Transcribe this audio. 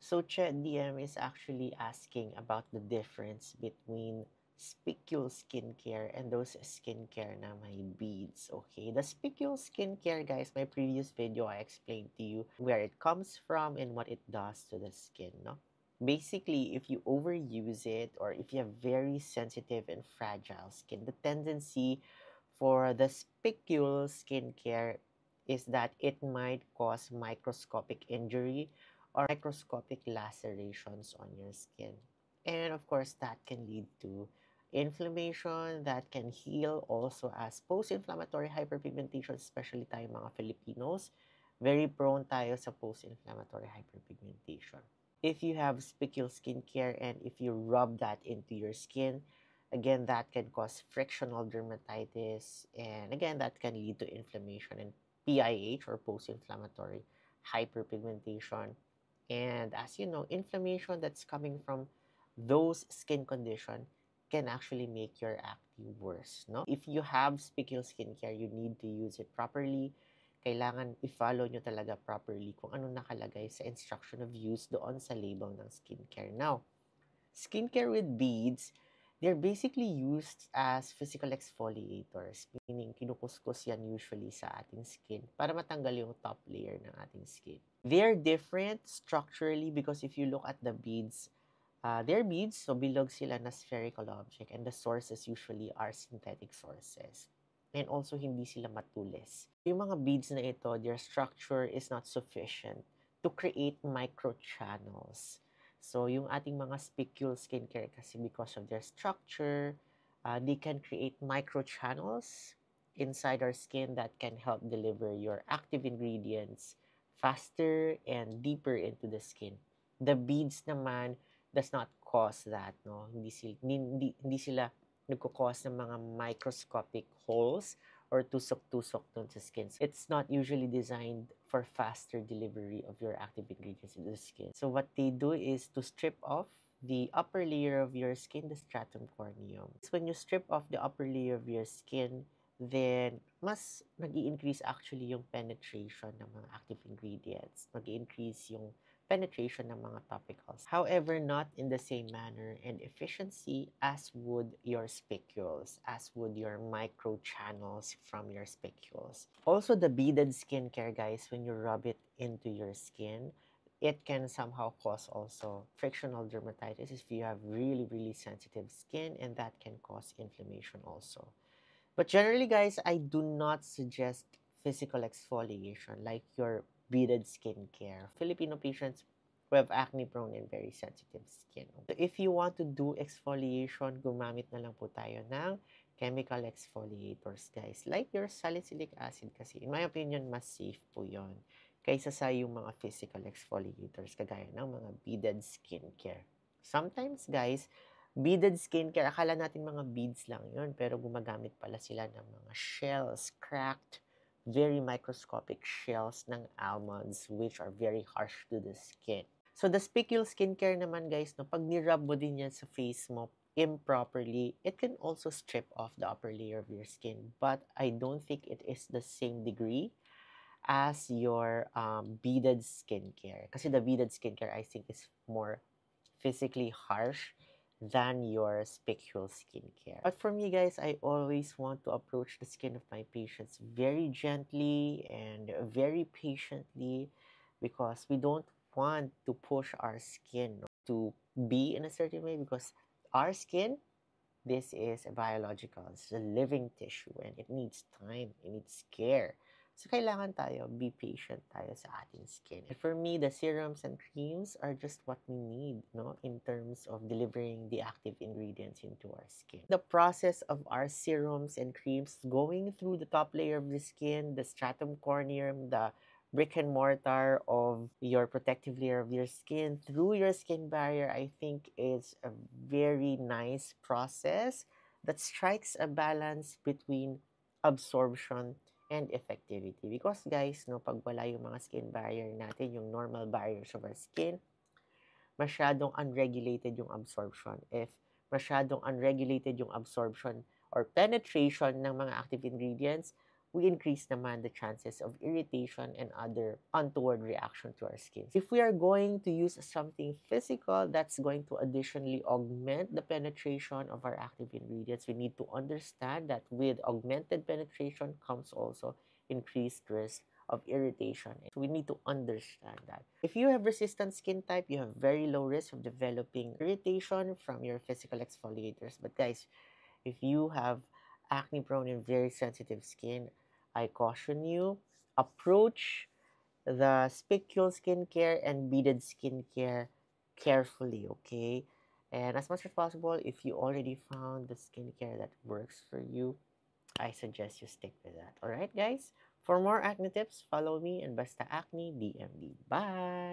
So ChatDM is actually asking about the difference between spicule skincare and those skincare na may beads. Okay, the spicule skincare, guys, my previous video I explained to you where it comes from and what it does to the skin, no? Basically, if you overuse it or if you have very sensitive and fragile skin, the tendency for the spicule skincare is that it might cause microscopic injury or microscopic lacerations on your skin. And of course, that can lead to inflammation that can heal also as post-inflammatory hyperpigmentation, especially tayo mga Filipinos. Very prone tayo sa post-inflammatory hyperpigmentation. If you have spicule skincare and if you rub that into your skin, again, that can cause frictional dermatitis. And again, that can lead to inflammation and PIH or post-inflammatory hyperpigmentation. And as you know, inflammation that's coming from those skin condition can actually make your acne worse, no? If you have spicule skincare, you need to use it properly. Kailangan i-follow nyo talaga properly kung ano nakalagay sa instruction of use doon sa label ng skincare. Now, skincare with beads, they're basically used as physical exfoliators, meaning kinukuskus yan usually sa ating skin para matanggal yung top layer ng ating skin. They're different structurally because if you look at the beads, they're beads, so bilog sila na spherical object, and the sources usually are synthetic sources. And also, hindi sila matulis. Yung mga beads na ito, their structure is not sufficient to create microchannels. So, yung ating mga spicule skincare kasi because of their structure, they can create microchannels inside our skin that can help deliver your active ingredients faster and deeper into the skin. The beads naman does not cause that, no? Hindi sila nagko-cause ng mga microscopic holes or tusok-tusok dun sa skin. It's not usually designed for faster delivery of your active ingredients into the skin. So what they do is to strip off the upper layer of your skin, the stratum corneum. So when you strip off the upper layer of your skin, then mas nag-i-increase actually yung penetration ng mga active ingredients. Nag-i-increase yung penetration ng mga topicals. However, not in the same manner and efficiency as would your spicules, as would your microchannels from your spicules. Also, the beaded skincare, guys, when you rub it into your skin, it can somehow cause also frictional dermatitis if you have really, really sensitive skin, and that can cause inflammation also. But generally, guys, I do not suggest physical exfoliation like your beaded skincare. Filipino patients who have acne-prone and very sensitive skin. So if you want to do exfoliation, gumamit na lang po tayo ng chemical exfoliators, guys. Like your salicylic acid kasi, in my opinion, mas safe po yon kaysa sa yung mga physical exfoliators kagaya ng mga beaded skincare. Sometimes, guys, beaded skincare, akala natin mga beads lang yun, pero gumagamit pala sila ng mga shells, cracked, very microscopic shells ng almonds, which are very harsh to the skin. So, the spicule skincare naman, guys, no, pag nirub mo din yan sa face mo improperly, it can also strip off the upper layer of your skin. But I don't think it is the same degree as your beaded skincare. Kasi the beaded skincare, I think, is more physically harsh than your spicule skincare. But for me, guys, I always want to approach the skin of my patients very gently and very patiently because we don't want to push our skin to be in a certain way because our skin, this is a biological, it's a living tissue and it needs time, it needs care. So, kailangan tayo, be patient tayo sa ating skin. And for me, the serums and creams are just what we need, no, in terms of delivering the active ingredients into our skin. The process of our serums and creams going through the top layer of the skin, the stratum corneum, the brick and mortar of your protective layer of your skin through your skin barrier, I think is a very nice process that strikes a balance between absorption and effectivity. Because guys, no, pag wala yung mga skin barrier natin, yung normal barriers of our skin, masyadong unregulated yung absorption. If masyadong unregulated yung absorption or penetration ng mga active ingredients, we increase naman the chances of irritation and other untoward reaction to our skin. If we are going to use something physical that's going to additionally augment the penetration of our active ingredients, we need to understand that with augmented penetration comes also increased risk of irritation. So we need to understand that. If you have resistant skin type, you have very low risk of developing irritation from your physical exfoliators. But guys, if you have acne prone and very sensitive skin, I caution you, approach the spicule skincare and beaded skincare carefully, okay? And as much as possible, if you already found the skincare that works for you, I suggest you stick with that. All right, guys? For more acne tips, follow me and Basta Acne DMD. Bye!